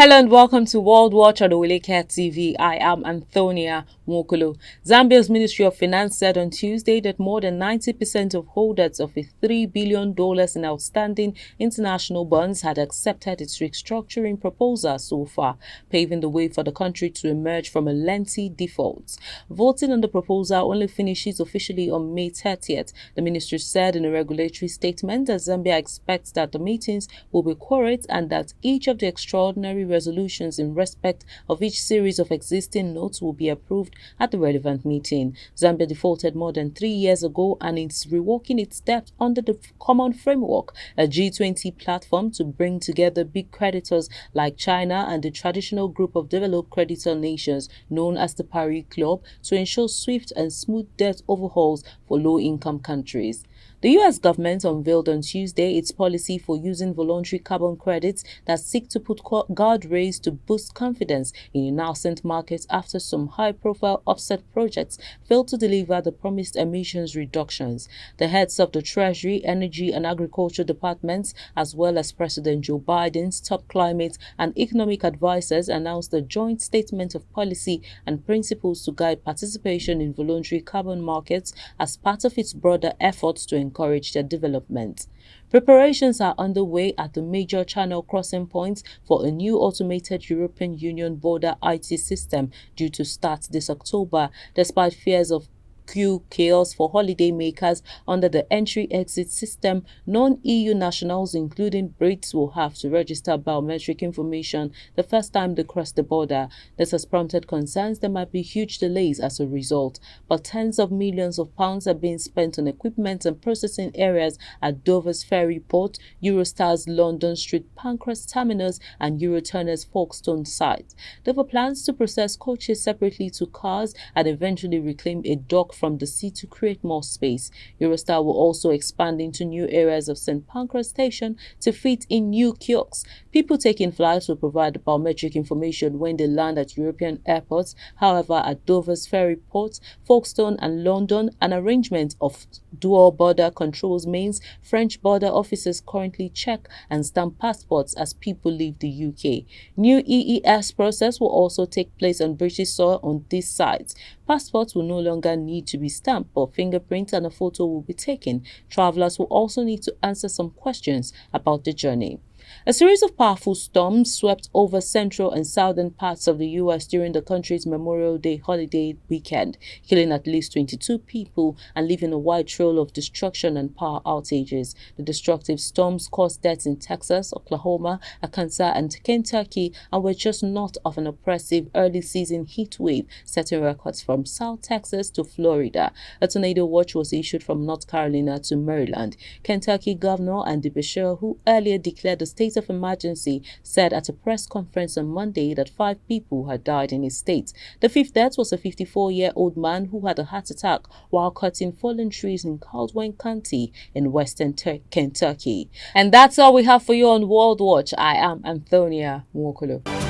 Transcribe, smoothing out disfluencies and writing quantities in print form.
Hello and welcome to World Watch on Oweleketv. I am Antonia Nwokolo. Zambia's Ministry of Finance said on Tuesday that more than 90% of holders of a $3 billion in outstanding international bonds had accepted its restructuring proposal so far, paving the way for the country to emerge from a lengthy default. Voting on the proposal only finishes officially on May 30th. The ministry said in a regulatory statement that Zambia expects that the meetings will be quorate and that each of the extraordinary resolutions in respect of each series of existing notes will be approved at the relevant meeting. Zambia defaulted more than 3 years ago and is reworking its debt under the Common Framework, a G20 platform to bring together big creditors like China and the traditional group of developed creditor nations known as the Paris Club to ensure swift and smooth debt overhauls for low-income countries. The U.S. government unveiled on Tuesday its policy for using voluntary carbon credits that seek to put guardrails to boost confidence in a nascent market after some high-profile offset projects failed to deliver the promised emissions reductions. The heads of the Treasury, Energy and Agriculture departments, as well as President Joe Biden's top climate and economic advisors, announced a joint statement of policy and principles to guide participation in voluntary carbon markets as part of its broader efforts to encourage their development. Preparations are underway at the major channel crossing points for a new automated European Union border IT system due to start this October, despite fears of queue chaos for holidaymakers under the entry-exit system. Non-EU nationals, including Brits, will have to register biometric information the first time they cross the border. This has prompted concerns there might be huge delays as a result, but tens of millions of pounds are being spent on equipment and processing areas at Dover's Ferry Port, Eurostar's London Street Pancras Terminus and Eurotunnel's Folkestone site. Dover plans to process coaches separately to cars and eventually reclaim a dock from the sea to create more space. Eurostar will also expand into new areas of St. Pancras Station to fit in new kiosks. People taking flights will provide biometric information when they land at European airports. However, at Dover's Ferry Port, Folkestone and London, an arrangement of dual border controls means French border officers currently check and stamp passports as people leave the UK. New EES process will also take place on British soil on these sites. Passports will no longer need to be stamped, but fingerprint and a photo will be taken. Travelers will also need to answer some questions about the journey. A series of powerful storms swept over central and southern parts of the U.S. during the country's Memorial Day holiday weekend, killing at least 22 people and leaving a wide trail of destruction and power outages. The destructive storms caused deaths in Texas, Oklahoma, Arkansas, and Kentucky and were just north of an oppressive early-season heat wave, setting records from South Texas to Florida. A tornado watch was issued from North Carolina to Maryland. Kentucky Governor Andy Beshear, who earlier declared the state of emergency, said at a press conference on Monday that 5 people had died in his state. The fifth death was a 54-year-old man who had a heart attack while cutting fallen trees in Caldwell County in western Kentucky. And that's all we have for you on World Watch. I am Antonia Nwokolo.